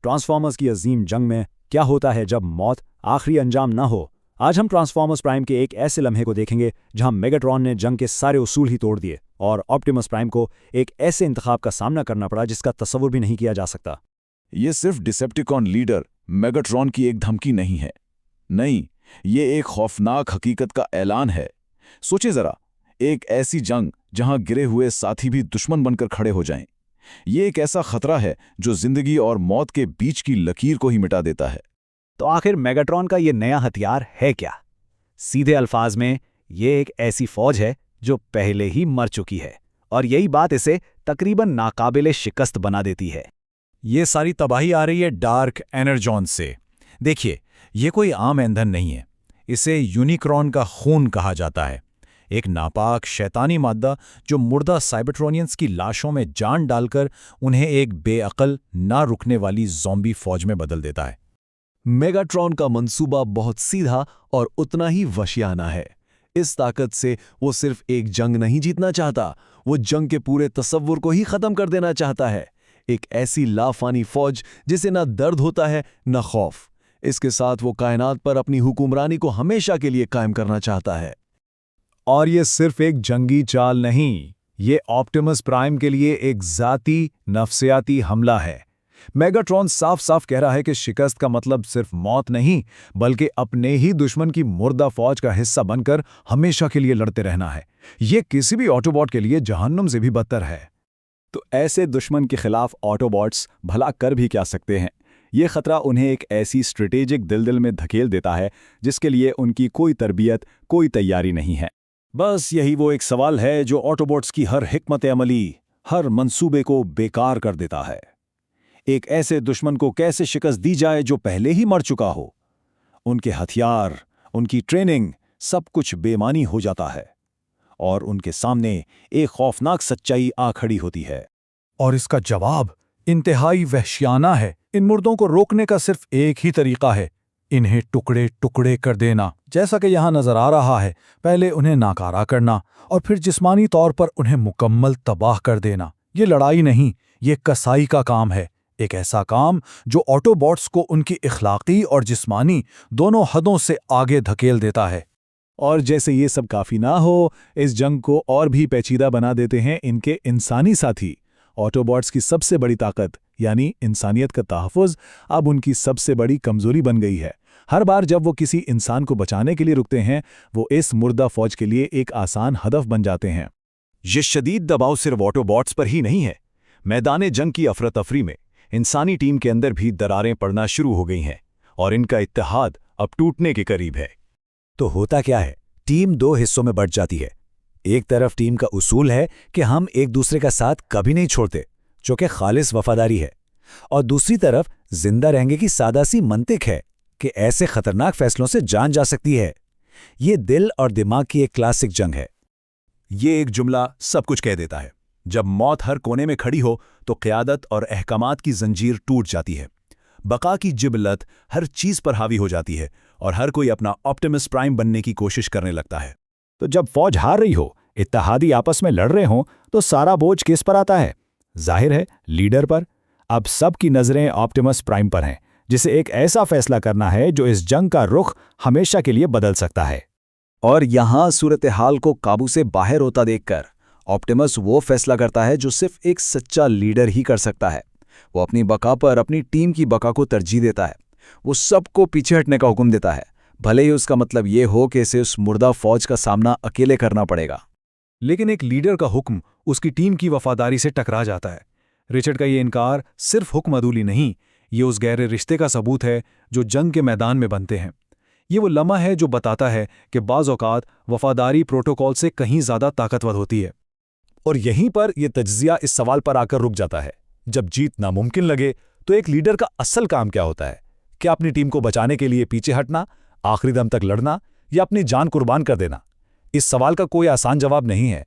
Transformers की अजीम जंग में क्या होता है जब मौत आखिरी अंजाम न हो। आज हम ट्रांसफॉर्मर्स प्राइम के एक ऐसे लम्हे को देखेंगे जहां मेगाट्रॉन ने जंग के सारे उसूल ही तोड़ दिए और ऑप्टिमस प्राइम को एक ऐसे इंतखाब का सामना करना पड़ा जिसका तसव्वुर भी नहीं किया जा सकता। ये सिर्फ डिसेप्टिकॉन लीडर मेगाट्रॉन की एक धमकी नहीं है। नहीं, ये एक खौफनाक हकीकत का ऐलान है। सोचिए जरा, एक ऐसी जंग जहां गिरे हुए साथी भी दुश्मन बनकर खड़े हो जाएं। ये एक ऐसा खतरा है जो जिंदगी और मौत के बीच की लकीर को ही मिटा देता है। तो आखिर मेगाट्रॉन का ये नया हथियार है क्या? सीधे अल्फाज में, ये एक ऐसी फौज है जो पहले ही मर चुकी है और यही बात इसे तकरीबन नाकाबिले शिकस्त बना देती है। ये सारी तबाही आ रही है डार्क एनर्जॉन से। देखिए, ये कोई आम ईंधन नहीं है। इसे यूनिक्रॉन का खून कहा जाता है, एक नापाक शैतानी मादा जो मुर्दा साइबरट्रोनियंस की लाशों में जान डालकर उन्हें एक बेअक्ल, ना रुकने वाली ज़ॉम्बी फौज में बदल देता है। मेगाट्रॉन का मंसूबा बहुत सीधा और उतना ही वशियाना है। इस ताकत से वो सिर्फ एक जंग नहीं जीतना चाहता, वो जंग के पूरे तसव्वुर को ही खत्म कर देना चाहता है। एक ऐसी लाफानी फौज जिसे ना दर्द होता है ना खौफ। इसके साथ वो कायनात पर अपनी हुक्मरानी को हमेशा के लिए कायम करना चाहता है। और ये सिर्फ एक जंगी चाल नहीं, ये ऑप्टिमस प्राइम के लिए एक ज़ाती नफ्सियाती हमला है। मेगाट्रॉन साफ साफ कह रहा है कि शिकस्त का मतलब सिर्फ मौत नहीं, बल्कि अपने ही दुश्मन की मुर्दा फौज का हिस्सा बनकर हमेशा के लिए लड़ते रहना है। ये किसी भी ऑटोबॉट के लिए जहन्नुम से भी बदतर है। तो ऐसे दुश्मन के खिलाफ ऑटोबॉट्स भला कर भी क्या सकते हैं? ये खतरा उन्हें एक ऐसी स्ट्रेटेजिक दिलदल में धकेल देता है जिसके लिए उनकी कोई तरबियत, कोई तैयारी नहीं है। बस यही वो एक सवाल है जो ऑटोबॉट्स की हर हिकमत अमली, हर मंसूबे को बेकार कर देता है। एक ऐसे दुश्मन को कैसे शिकस्त दी जाए जो पहले ही मर चुका हो? उनके हथियार, उनकी ट्रेनिंग, सब कुछ बेमानी हो जाता है और उनके सामने एक खौफनाक सच्चाई आ खड़ी होती है। और इसका जवाब इंतहाई वहशियाना है। इन मुर्दों को रोकने का सिर्फ एक ही तरीका है, इन्हें टुकड़े टुकड़े कर देना। जैसा कि यहाँ नजर आ रहा है, पहले उन्हें नाकारा करना और फिर जिस्मानी तौर पर उन्हें मुकम्मल तबाह कर देना। ये लड़ाई नहीं, ये कसाई का काम है। एक ऐसा काम जो ऑटोबॉट्स को उनकी इखलाकी और जिस्मानी दोनों हदों से आगे धकेल देता है। और जैसे ये सब काफ़ी ना हो, इस जंग को और भी पेचीदा बना देते हैं इनके इंसानी साथी। ऑटोबॉट्स की सबसे बड़ी ताकत यानी इंसानियत का तहफ़्फ़ुज़ अब उनकी सबसे बड़ी कमज़ोरी बन गई है। हर बार जब वो किसी इंसान को बचाने के लिए रुकते हैं, वो इस मुर्दा फौज के लिए एक आसान हदफ बन जाते हैं। ये शदीद दबाव सिर्फ ऑटोबॉट्स पर ही नहीं है। मैदान जंग की अफरा-तफरी में इंसानी टीम के अंदर भी दरारें पड़ना शुरू हो गई हैं और इनका इत्तेहाद अब टूटने के करीब है। तो होता क्या है? टीम दो हिस्सों में बंट जाती है। एक तरफ टीम का उसूल है कि हम एक दूसरे का साथ कभी नहीं छोड़ते, जो कि खालिस वफादारी है, और दूसरी तरफ जिंदा रहने की सादा सी मंतिक है कि ऐसे खतरनाक फैसलों से जान जा सकती है। ये दिल और दिमाग की एक क्लासिक जंग है। ये एक जुमला सब कुछ कह देता है। जब मौत हर कोने में खड़ी हो तो क़यादत और अहकामात की जंजीर टूट जाती है। बका की जिबलत हर चीज़ पर हावी हो जाती है और हर कोई अपना ऑप्टिमस प्राइम बनने की कोशिश करने लगता है। तो जब फौज हार रही हो, इत्तेहादी आपस में लड़ रहे हों, तो सारा बोझ किस पर आता है? जाहिर है, लीडर पर। अब सब की नज़रें ऑप्टिमस प्राइम पर हैं, जिसे एक ऐसा फैसला करना है जो इस जंग का रुख हमेशा के लिए बदल सकता है। और यहाँ सूरत हाल को काबू से बाहर होता देखकर ऑप्टिमस वो फैसला करता है जो सिर्फ एक सच्चा लीडर ही कर सकता है। वो अपनी बका पर अपनी टीम की बका को तरजीह देता है। वो सबको पीछे हटने का हुक्म देता है, भले ही उसका मतलब ये हो कि इसे उस मुर्दा फौज का सामना अकेले करना पड़ेगा। लेकिन एक लीडर का हुक्म उसकी टीम की वफादारी से टकरा जाता है। रिचर्ड का ये इनकार सिर्फ हुक्म अदूली नहीं, ये उस गहरे रिश्ते का सबूत है जो जंग के मैदान में बनते हैं। ये वो लम्हा है जो बताता है कि बाज़ औक़ात वफादारी प्रोटोकॉल से कहीं ज़्यादा ताकतवर होती है। और यहीं पर यह तज्ज़िया इस सवाल पर आकर रुक जाता है, जब जीत नामुमकिन लगे तो एक लीडर का असल काम क्या होता है? क्या अपनी टीम को बचाने के लिए पीछे हटना, आखिरी दम तक लड़ना, या अपनी जान कुर्बान कर देना? इस सवाल का कोई आसान जवाब नहीं है।